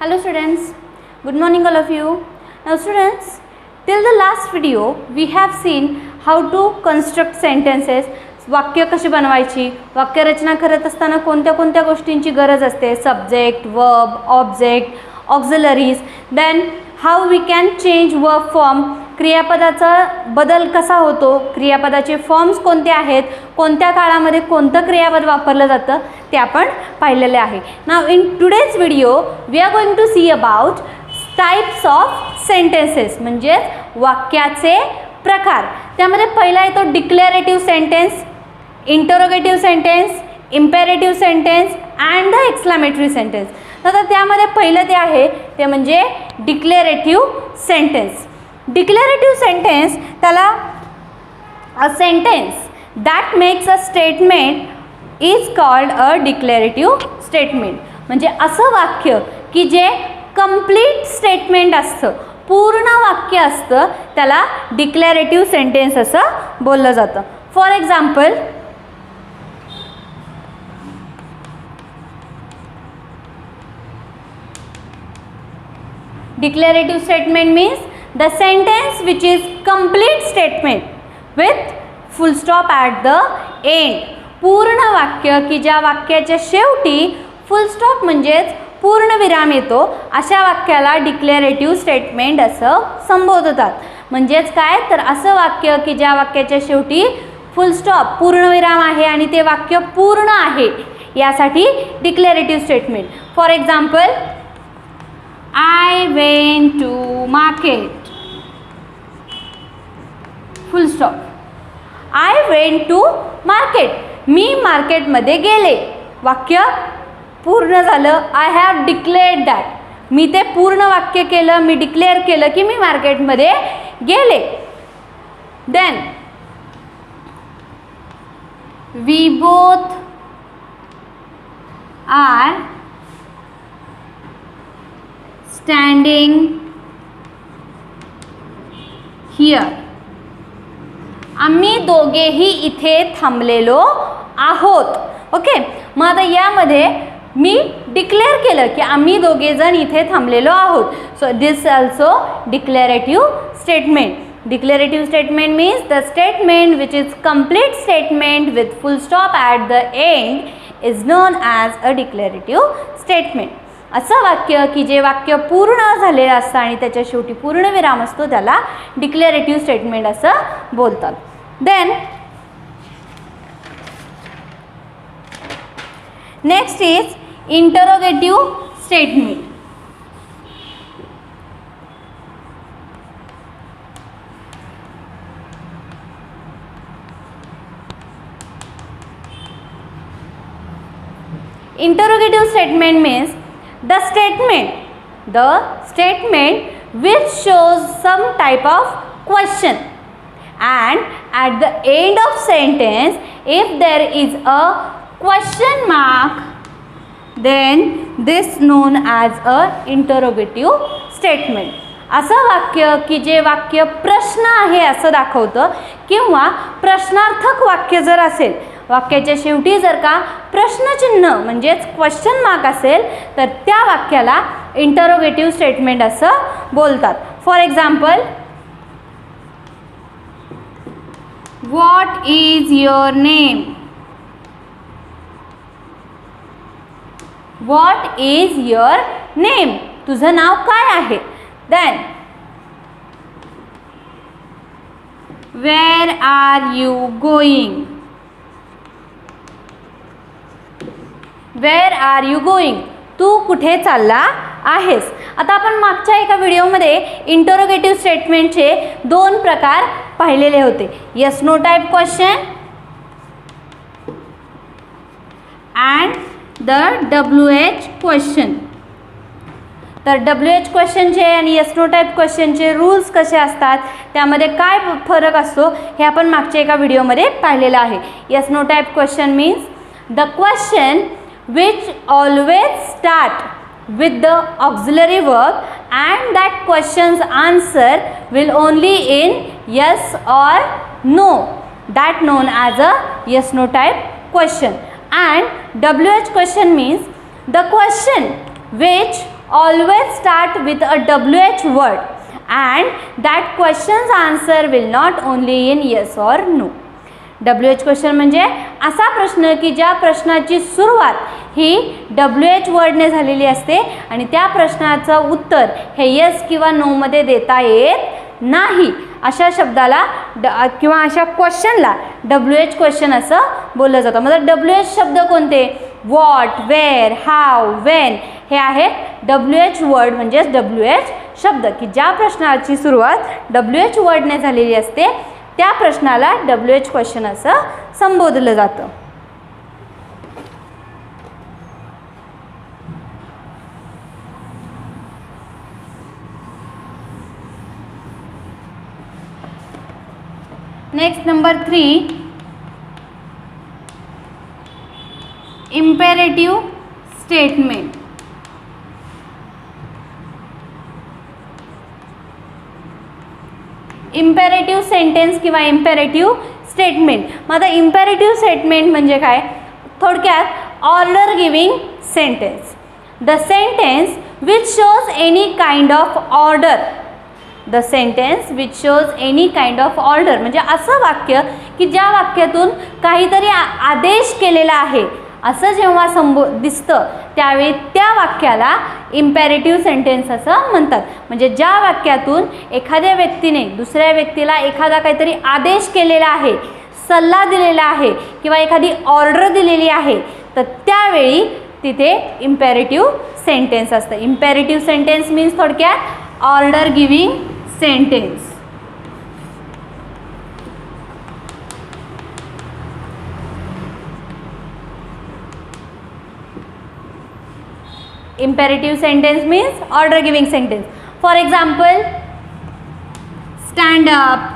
Hello students, good morning all of you. Now students, till the last video we have seen how to construct sentences. वाक्य कशी बनवायची, वाक्यरचना करत असताना कोणत्या कोणत्या गोष्टींची गरज असते, subject, verb, object, auxiliaries, then how we can change verb form, क्रियापदाचा बदल कसा होतो, क्रियापदाचे फॉर्म्स कोणते आहेत, कोणत्या काळामध्ये कोणतं क्रियापद वापरलं जातं ते आपण पाहिलेले आहे. Now in today's video we are going to see about types of sentences, म्हणजे वाक्याचे प्रकार. त्यामध्ये पहिला येतो declarative sentence, interrogative sentence, imperative sentence and the exclamatory sentence. तर त्यामध्ये पहिलं ते आहे ते म्हणजे डिक्लेरेटिव्ह सेंटेन्स. डिक्लेरेटिव्ह सेंटेन्स त्याला a sentence that makes a statement is called a declarative statement. म्हणजे असं वाक्य की जे कंप्लीट स्टेटमेंट असतं, पूर्ण वाक्य असतं, त्याला डिक्लेरेटिव्ह सेंटेन्स असं बोललं जातं. For example, declarative statement means the sentence which is complete statement with full stop at the end. पूर्ण वाक्य की ज्या वाक्याच्या शेवटी फुल स्टॉप म्हणजेच पूर्ण विराम येतो, अशा वाक्याला डिक्लेरेटिव्ह स्टेटमेंट असं संबोधतात. म्हणजेच काय तर असं वाक्य की ज्या वाक्याच्या शेवटी फुल स्टॉप पूर्णविराम आहे आणि ते वाक्य पूर्ण आहे, यासाठी declarative statement. For example, I went to market. Full stop. I went to market. मी मार्केटमध्ये गेले. वाक्य पूर्ण झालं. I have declared that. मी ते पूर्ण वाक्य केलं, मी डिक्लेअर केलं की मी मार्केटमध्ये गेले. Then we both are standing here. आम्ही दोघेही इथे थांबलेलो आहोत. ओके, मग आता यामध्ये मी डिक्लेअर केलं की आम्ही दोघेजण इथे थांबलेलो आहोत. So this also declarative statement. Declarative statement means the statement which is complete statement with full stop at the end is non as a declarative statement. असं वाक्य की जे वाक्य पूर्ण झालेलं असतं आणि त्याच्या शेवटी पूर्णविराम असतो त्याला डिक्लेरेटिव्ह स्टेटमेंट असं बोलतात. Then next is interrogative statement. Interrogative statement means the statement which shows some type of question, and at the end of sentence if there is a question mark then this known as a interrogative statement. असं वाक्य की जे वाक्य प्रश्न आहे असं दाखवतं किंवा प्रश्नार्थक वाक्य जर असेल, वाक्याच्या शेवटी जर का प्रश्नचिन्ह म्हणजेच क्वेश्चन मार्क असेल तर त्या वाक्याला इंटरोगेटिव्ह स्टेटमेंट असं बोलतात. For example, what is your name. What is your name, तुझं नाव काय आहे. Then where are you going. Where are you going, तू कुठे चालला आहेस. आता आपण मागच्या एका व्हिडिओमध्ये इंटरोगेटिव्ह स्टेटमेंटचे दोन प्रकार पाहिलेले होते, yes no type question and the WH question. तर WH क्वेश्चनचे आणि येस नो टाईप क्वेश्चनचे रूल्स कसे असतात, त्यामध्ये काय फरक असतो हे आपण मागच्या एका व्हिडिओमध्ये पाहिलेलं आहे. Yes no type question means the question which always start with the auxiliary verb and that question's answer will only in yes or no, that known as a yes no type question. And WH question means the question which always start with a WH word and that question's answer will not only in yes or no. WH question म्हणजे असा प्रश्न की ज्या प्रश्नाची सुरुवात ही WH वर्डने झालेली असते आणि त्या प्रश्नाचं उत्तर हे येस किंवा नो मध्ये देता येत नाही. अशा शब्दाला किंवा अशा क्वेश्चनला WH क्वेश्चन असं बोललं जातं. मतलब WH शब्द कोणते? व्हॉट, वेअर, हाव, वेन हे आहेत WH वर्ड म्हणजे WH शब्द की ज्या प्रश्नाची सुरुवात WH वर्डने झालेली असते त्या प्रश्नाला WH क्वेश्चन असं संबोधलं जातं. Next number 3, imperative statement. Imperative sentence किंवा इम्पेरेटिव्ह स्टेटमेंट. मग आता इम्पेरेटिव्ह स्टेटमेंट म्हणजे काय? थोडक्यात order giving sentence. The sentence which shows any kind of order. The sentence which shows any kind of order म्हणजे असं वाक्य की ज्या वाक्यातून काहीतरी आदेश केलेला आहे असं जेव्हा दिसतं त्यावेळी त्या वाक्याला इम्पेरेटिव्ह सेंटेन्स असं म्हणतात. म्हणजे ज्या वाक्यातून एखाद्या व्यक्तीने दुसऱ्या व्यक्तीला एखादा काहीतरी आदेश केलेला आहे, सल्ला दिलेला आहे किंवा एखादी ऑर्डर दिलेली आहे तर त्यावेळी तिथे इम्पेरेटिव्ह सेंटेन्स असतं. इम्पेरेटिव्ह सेंटेन्स मीन्स थोडक्यात order giving sentence. Imperative sentence means order giving sentence. For example, stand up,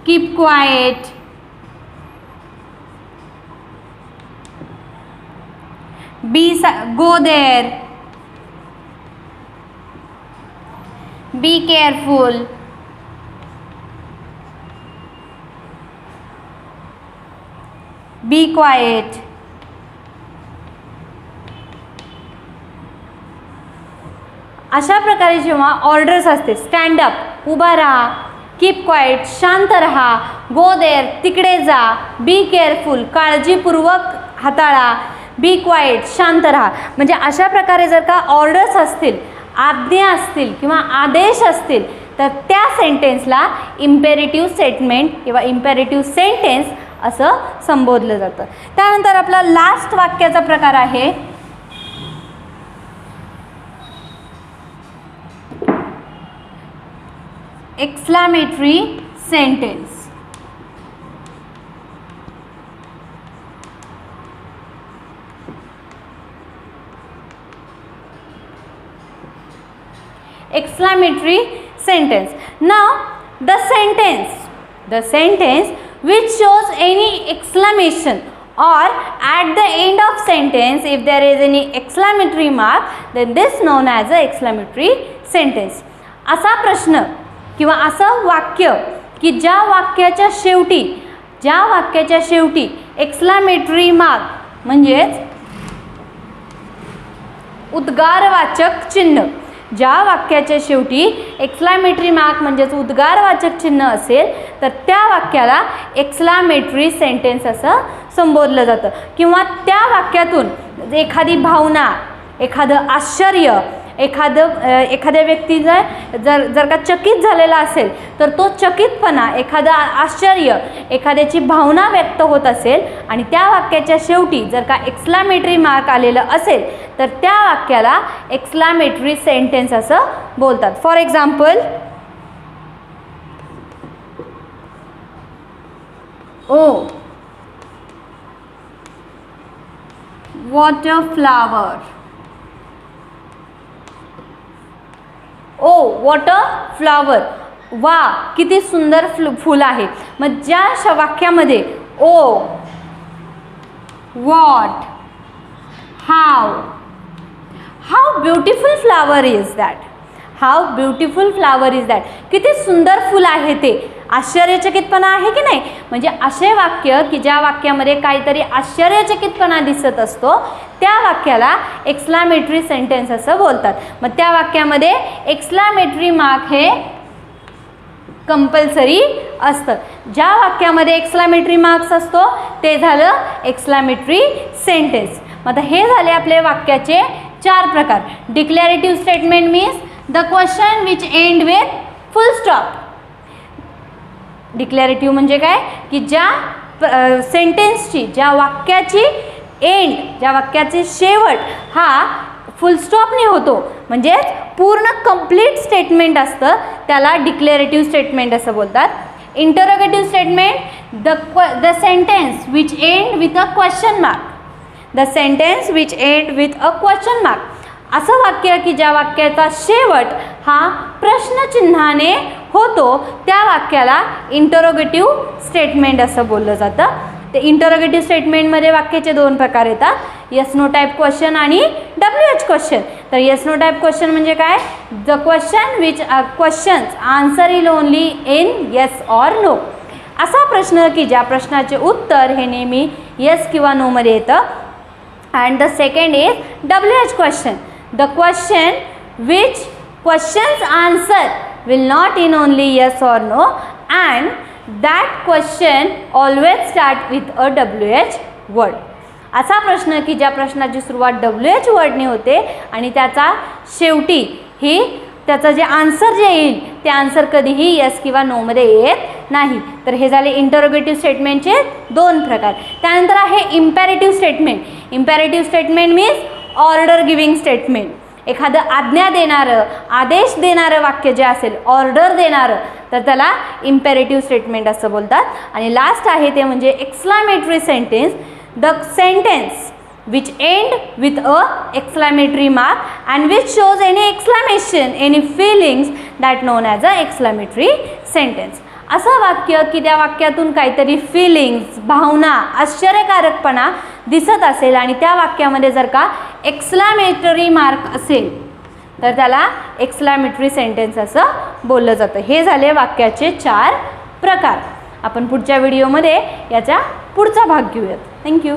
keep quiet, go there, be careful, be quiet. अशा प्रकारे जेव्हा ऑर्डर्स असते, स्टँड अप उभा राहा, कीप क्वाइट शांत रहा, गो देअर तिकडे जा, बी केअरफुल काळजीपूर्वक हाताळा, बी क्वाइट शांत रहा. म्हणजे अशा प्रकारे जर का ऑर्डर्स असतील, आज्ञा असतील किंवा आदेश असतील तर त्या सेंटेन्सला इम्पेरेटिव्ह स्टेटमेंट किंवा इम्पेरेटिव्ह सेंटेन्स असं संबोधलं जातं. त्यानंतर आपला लास्ट वाक्याचा प्रकार आहे exclamatory sentence. Exclamatory sentence. Now the sentence which shows any exclamation or at the end of sentence if there is any exclamatory mark then this known as a exclamatory sentence. असा प्रश्न किंवा असं वाक्य की ज्या वाक्याच्या शेवटी एक्सक्लामेटरी मार्क म्हणजेच उद्गारवाचक चिन्ह, ज्या वाक्याच्या शेवटी एक्सक्लामेटरी मार्क म्हणजेच उद्गारवाचक चिन्ह असेल तर त्या वाक्याला एक्सक्लामेटरी सेंटेन्स असं संबोधलं जातं. किंवा त्या वाक्यातून एखादी भावना, एखादं आश्चर्य, एखाद्या व्यक्ती जर का चकित झालेला असेल तर तो चकितपणा, एखादा आश्चर्य, एखाद्याची भावना व्यक्त होत असेल आणि त्या वाक्याच्या शेवटी जर का एक्सक्लामेटरी मार्क आलेलं असेल तर त्या वाक्याला एक्सक्लामेटरी सेंटेन्स असं बोलतात. For example, oh what a flower. Oh what a flower, वा किती सुंदर फूल आहे. मग ज्या वाक्यामध्ये oh, what, how beautiful flower is that, how beautiful flower is that, किती सुंदर फूल आहे ते, आश्चर्यचकितपणा आहे की नाही, म्हणजे असे वाक्य की ज्या वाक्यामध्ये काहीतरी आश्चर्यचकितपणा दिसत असतो त्या वाक्याला एक्सक्लामेटरी सेंटेन्स असं बोलतात. मग त्या वाक्यामध्ये एक्सक्लामेटरी मार्क हे कंपल्सरी असतं. ज्या वाक्यामध्ये एक्सक्लामेटरी मार्क्स असतो ते झालं एक्सक्लामेटरी सेंटेन्स. मग आता हे झाले आपले वाक्याचे 4 प्रकार. Declarative statement means the question which end with full stop. Declarative म्हणजे काय की ज्या सेंटेन्सची, ज्या वाक्याची एंड, ज्या वाक्याचे शेवट हा फुल स्टॉपने होतो, म्हणजे पूर्ण कंप्लीट स्टेटमेंट असतं त्याला डिक्लेरेटिव्ह स्टेटमेंट असं बोलतात. Interrogative statement the sentence which end with a question mark. The sentence which end with a question mark. असं वाक्य की ज्या वाक्याचा शेवट हा प्रश्नचिन्हाने होतो त्या वाक्याला इंटरोगेटिव्ह स्टेटमेंट असं बोललं जातं. ते इंटरोगेटिव्ह स्टेटमेंटमध्ये वाक्याचे 2 प्रकार येतात, येस नो टाईप क्वेश्चन आणि WH क्वेश्चन. तर येस नो टाईप क्वेश्चन म्हणजे काय, the question which questions answer will only in yes or no. असा प्रश्न की ज्या प्रश्नाचे उत्तर हे नेहमी येस किंवा नोमध्ये येतं. And the second is WH question, the question which questions answer will not in only yes or no and that question always start with a WH word. असा प्रश्न की ज्या प्रश्नाची सुरुवात WH वर्डने होते आणि त्याचा शेवटी ही त्याचं जे आन्सर जे येईल ते आन्सर कधीही येस किंवा नोमध्ये येत नाही. तर हे झाले इंटरोगेटिव्ह स्टेटमेंटचे 2 प्रकार. त्यानंतर आहे इम्पॅरेटिव्ह statement. इम्पॅरेटिव्ह statement means order giving statement. एखादं आज्ञा देणारं, आदेश देणारं वाक्य जे असेल, ऑर्डर देणारं, तर त्याला इम्पेरेटिव्ह स्टेटमेंट असं बोलतात. आणि लास्ट आहे ते म्हणजे exclamatory sentence, the sentence which end with a exclamatory mark and which shows any exclamation, any feelings that known as a exclamatory sentence. असं वाक्य की त्या वाक्यातून काहीतरी फिलिंग्स, भावना, आश्चर्यकारकपणा दिसत असेल आणि त्या वाक्यामध्ये जर का एक्सक्लामेटरी मार्क असेल तर त्याला एक्सक्लामेटरी सेंटेन्स असं बोललं जातं. हे झाले वाक्याचे 4 प्रकार. आपण पुढच्या व्हिडिओमध्ये याचा पुढचा भाग घेऊयात. थँक्यू.